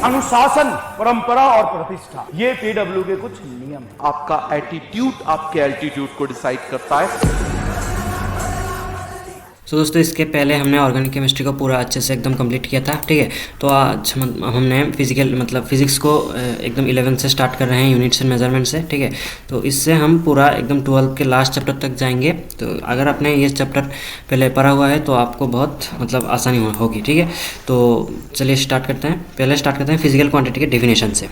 अनुशासन, परंपरा और प्रतिष्ठा, ये पीडब्ल्यू के कुछ नियम है। आपका एटीट्यूड आपके एल्टीट्यूड को डिसाइड करता है। तो दोस्तों इसके पहले हमने ऑर्गेनिक केमिस्ट्री को पूरा अच्छे से एकदम कंप्लीट किया था, ठीक है। तो आज हमने फिजिक्स को एकदम 11 से स्टार्ट कर रहे हैं, यूनिट्स एंड मेजरमेंट से, ठीक है। तो इससे हम पूरा एकदम 12 के लास्ट चैप्टर तक जाएंगे। तो अगर आपने ये चैप्टर पहले पढ़ा हुआ है तो आपको बहुत आसानी होगी, ठीक है। तो चलिए स्टार्ट करते हैं। पहले स्टार्ट करते हैं फिजिकल क्वान्टिटी के डेफिनेशन से,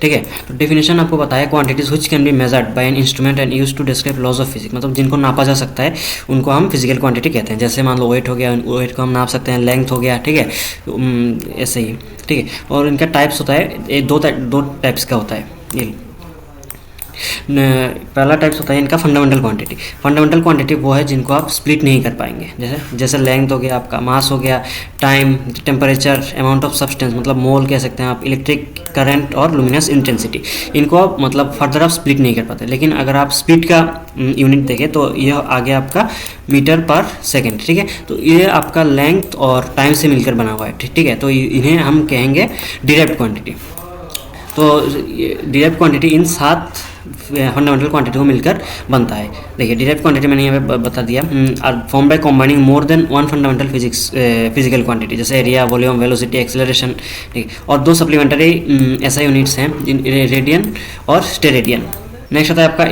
ठीक है। तो डेफिनेशन आपको बताया, quantities which can be measured by an instrument and use to describe laws of physics, मतलब जिनको नापा जा सकता है उनको हम फिजिकल क्वांटिटी कहते हैं। जैसे मान लो वेट हो गया, वेट को हम नाप सकते हैं, लेंथ हो गया, ठीक है, ऐसे ही, ठीक है। और इनका टाइप्स होता है, दो टाइप्स का होता है ये। पहला टाइप्स होता है इनका फंडामेंटल क्वांटिटी। फंडामेंटल क्वांटिटी वो है जिनको आप स्प्लिट नहीं कर पाएंगे, जैसे लेंथ हो गया, आपका मास हो गया, time, temperature, amount of substance, मतलब मोल कह सकते हैं आप, इलेक्ट्रिक करंट और लुमिनस इंटेंसिटी। इनको आप फर्दर आप स्प्लिट नहीं कर पाते। लेकिन अगर आप स्पीड का यूनिट देखें तो यह आ गया आपका मीटर पर सेकेंड, ठीक है। तो ये आपका लेंथ और टाइम से मिलकर बना हुआ है, ठीक है। तो इन्हें हम कहेंगे डिराइव्ड क्वांटिटी। तो derived quantity in 7 fundamental quantity को मिलकर बनता है। देखिए डिराइव्ड क्वांटिटी मैंने यहाँ पे बता दिया, form by combining more than one fundamental physical quantity, जैसे एरिया, वॉल्यूम, वेलोसिटी, एक्सेलरेशन, ठीक है। और 2 सप्लीमेंट्री ऐसा यूनिट्स हैं, रेडियन और स्टेरेडियन। नेक्स्ट आता है आपका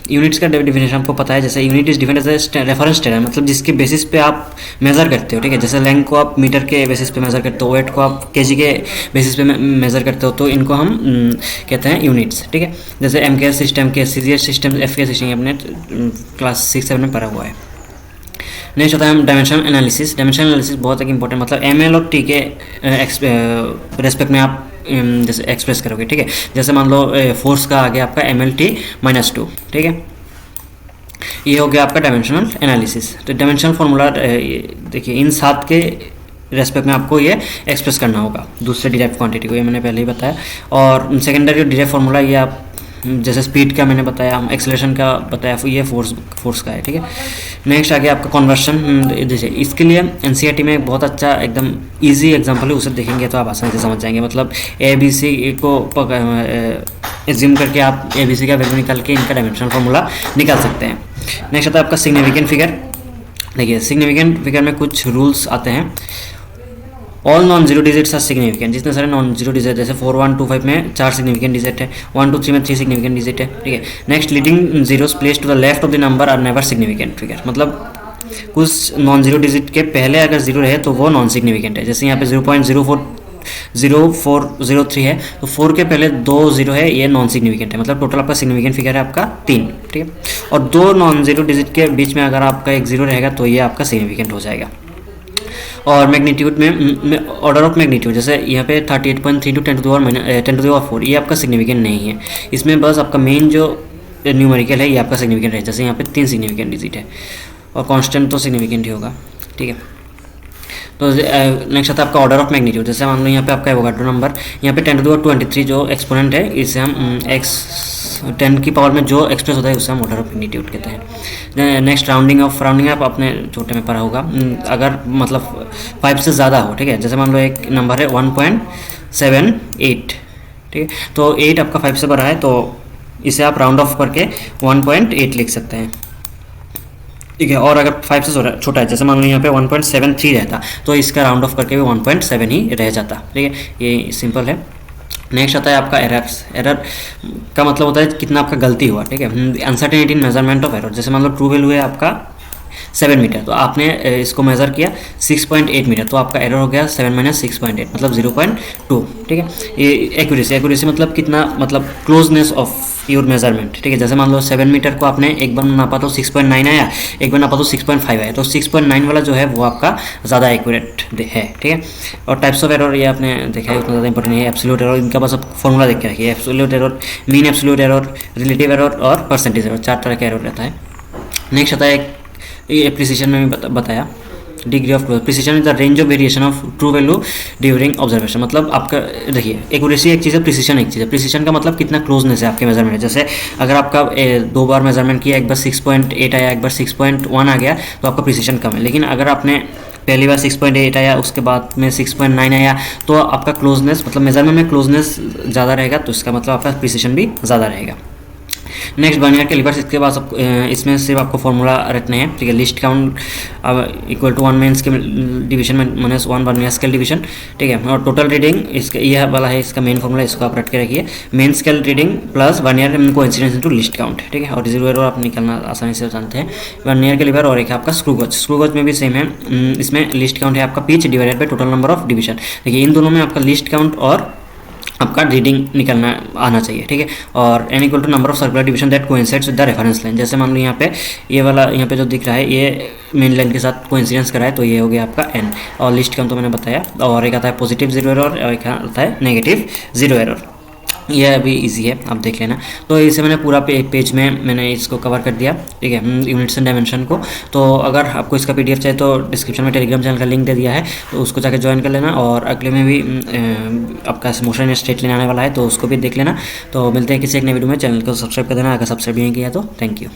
यूनिट्स का डेफिनेशन आपको पता है। जैसे unit is defined as a reference standard, मतलब जिसके बेसिस पे आप मेज़र करते हो, ठीक है। जैसे लेंथ को आप मीटर के बेसिस पे मेज़र करते हो, वेट को आप केजी के बेसिस पे मेज़र करते हो, तो इनको हम कहते हैं यूनिट्स, ठीक है। जैसे एमकेएस सिस्टम, केसीजीएस सिस्टम, एफकेएस सिस्टम, अपने क्लास 6-7 में पढ़ा हुआ है। नेक्स्ट होता है डायमेंशनल एनालिसिस। डायमेंशनल एनालिसिस बहुत एक इंपॉर्टेंट, मतलब एमएल और टी के रेस्पेक्ट में आप जैसे एक्सप्रेस करोगे, ठीक है। जैसे मान लो फोर्स का आ गया आपका MLT-2, ठीक है। ये हो गया आपका डायमेंशनल एनालिसिस। तो डायमेंशनल फार्मूला देखिए इन 7 के रेस्पेक्ट में आपको ये एक्सप्रेस करना होगा, दूसरे डिराइव्ड क्वांटिटी को, ये मैंने पहले ही बताया। और सेकेंडरी डिराइव्ड फार्मूला ये आप जैसे स्पीड का मैंने बताया, एक्सेलरेशन का बताया, ये फोर्स का है, ठीक है। नेक्स्ट आ गया आपका कन्वर्शन। जैसे इसके लिए एनसीईआरटी में एक बहुत अच्छा एकदम इजी एग्जांपल है, उसे देखेंगे तो आप आसानी से समझ जाएंगे। मतलब ABC को एज्यूम करके आप ABC का वैल्यू निकाल के इनका डायमेंशनल फार्मूला निकाल सकते हैं। नेक्स्ट आता है आपका सिग्निफिकेंट फिगर। देखिए सिग्निफिकेंट फिगर में कुछ रूल्स आते हैं। All non zero digits are significant, जितने सारे नॉन जीरो डिजिट, जैसे 4, 1, 2, 5 में 4 सिग्निफिकेंट डिजिट है, 1, 2, 3 में 3 सिग्निफिकेंट डिजिट है, ठीक है। Next leading zeros place to the left of the number are never significant figure, मतलब कुछ नॉन जीरो डिजिट के पहले अगर जीरो रहे तो वो नॉन सिग्निफिकेंट है। जैसे यहाँ पे 0.0403 है, तो 4 के पहले 2 जीरो है, ये नॉन सिग्निफिकेंट है। मतलब टोटल आपका सिग्निफिकेंट फिगर है आपका 3, ठीक है। और 2 नॉन जीरो डिजिट के बीच में अगर आपका एक जीरो रहेगा तो ये आपका सिग्निफिकेंट हो जाएगा। और मैग्नीट्यूड में ऑर्डर ऑफ मैग्नीट्यूड, जैसे यहाँ पे 38.32 10 to the power 4, ये आपका सिग्निफिकेंट नहीं है। इसमें बस आपका मेन जो न्यूमेरिकल है ये आपका सिग्निफिकेंट है। जैसे यहाँ पे 3 सिग्निफिकेंट डिजिट है और कांस्टेंट तो सिग्निफिकेंट ही होगा, ठीक है। तो नेक्स्ट आता है आपका ऑर्डर ऑफ मैग्नीट्यूड। जैसे मान लो यहाँ पे आपका एवोगाड्रो नंबर, यहाँ पे 10 to the power 23 जो एक्सपोनेंट है, इसे हम x10 की पावर में जो एक्सप्रेस होता है उसे हम ऑर्डर ऑफ मैग्नीट्यूड कहते हैं। नेक्स्ट राउंडिंग आप अपने छोटे में पढ़ा होगा, अगर मतलब 5 से ज़्यादा हो, ठीक है। जैसे मान लो एक नंबर है 1.78, ठीक है। तो 8 आपका 5 से बड़ा है तो इसे आप राउंड ऑफ करके 1.8 लिख सकते हैं, ठीक है। और अगर 5 से छोटा है, जैसे मान लो यहाँ पे 1.73 रहता तो इसका राउंड ऑफ करके भी 1.7 ही रह जाता, ठीक है। ये सिंपल है। नेक्स्ट आता है आपका एरर का मतलब होता है कितना आपका गलती हुआ, ठीक है। Uncertainty in measurement of error, जैसे मान लो ट्रू वैल्यू है आपका 7 मीटर, तो आपने इसको मेज़र किया 6.8 मीटर, तो आपका एरर हो गया 7 - 6.8 मतलब 0.2, ठीक है। ये एक्यूरेसी मतलब कितना, मतलब क्लोजनेस ऑफ योर मेजरमेंट, ठीक है। जैसे मान लो 7 मीटर को आपने एक बार नापा तो 6.9 आया, एक बार नापा तो 6.5 आया, तो 6.9 वाला जो है वो आपका ज़्यादा एक्यूरेट है, ठीक है। और टाइप्स ऑफ एरर ये आपने देखा है, उतना ज़्यादा इंपॉर्टेंट है। एब्सोल्यूट एरर, इनका बस आप फॉर्मूला देख के रखिए। Absolute error, mean absolute error, relative error और परसेंटेज एरर, 4 तरह का एरर रहता है। नेक्स्ट आता है ये प्रिसिशन में भी बताया, degree of precision is the range of variation of true value during observation. मतलब आपका देखिए एक्यूरेसी एक चीज़ है, प्रिसिशन एक चीज़ है। प्रिसिशन का मतलब कितना क्लोजनेस है आपके मेजरमेंट। जैसे अगर आपका 2 बार मेजरमेंट किया, एक बार 6.8 आया, एक बार 6.1 आ गया, तो आपका प्रिसिशन कम है। लेकिन अगर आपने पहली बार 6.8 आया, उसके बाद में 6.9 आया, तो आपका क्लोजनेस मतलब मेजरमेंट में क्लोजनेस ज़्यादा रहेगा, तो इसका मतलब आपका प्रिसिशन भी ज़्यादा रहेगा। नेक्स्ट वर्नियर कैलिपर्स, इसके बाद आपको इसमें सिर्फ आपको फॉर्मूला रखने हैं, ठीक है। List count equal to 1 main scale division minus 1 vernier scale division, ठीक है। और टोटल रीडिंग इसका यह वाला है, इसका मेन फॉर्मूला, इसको आप रट के रखिए। Main scale reading plus vernier coincidence into list count, ठीक है। और 0 एरर आप निकालना आसानी से जानते हैं। वर्नियर कैलिपर और एक है आपका स्क्रू गेज। स्क्रू गेज में भी सेम है, इसमें लिस्ट काउंट है आपका pitch divided by total number of division. देखिए इन दोनों में आपका लिस्ट काउंट और आपका रीडिंग निकलना आना चाहिए, ठीक है। और n equal to number of circular division that coincides with the reference line. जैसे मान लो यहाँ पे ये वाला यहाँ पे जो दिख रहा है ये मेन लाइन के साथ कोइंसिडेंस करा है, तो ये हो गया आपका n। और लिस्ट काउंट तो मैंने बताया। और एक आता है पॉजिटिव 0 एरर और एक आता है नेगेटिव 0 एरर। यह अभी इजी है, आप देख लेना। तो इसे मैंने पूरा पेज में मैंने इसको कवर कर दिया, ठीक है, यूनिट्स एंड डायमेंशन को। तो अगर आपको इसका PDF चाहिए तो डिस्क्रिप्शन में टेलीग्राम चैनल का लिंक दे दिया है, तो उसको जाकर ज्वाइन कर लेना। और अगले में भी आपका मोशन एंड स्ट्रेट लाइन आने वाला है, तो उसको भी देख लेना। तो मिलते हैं किसी एक नए वीडियो में। चैनल को सब्सक्राइब कर देना अगर सब्सक्राइब नहीं किया तो। Thank you.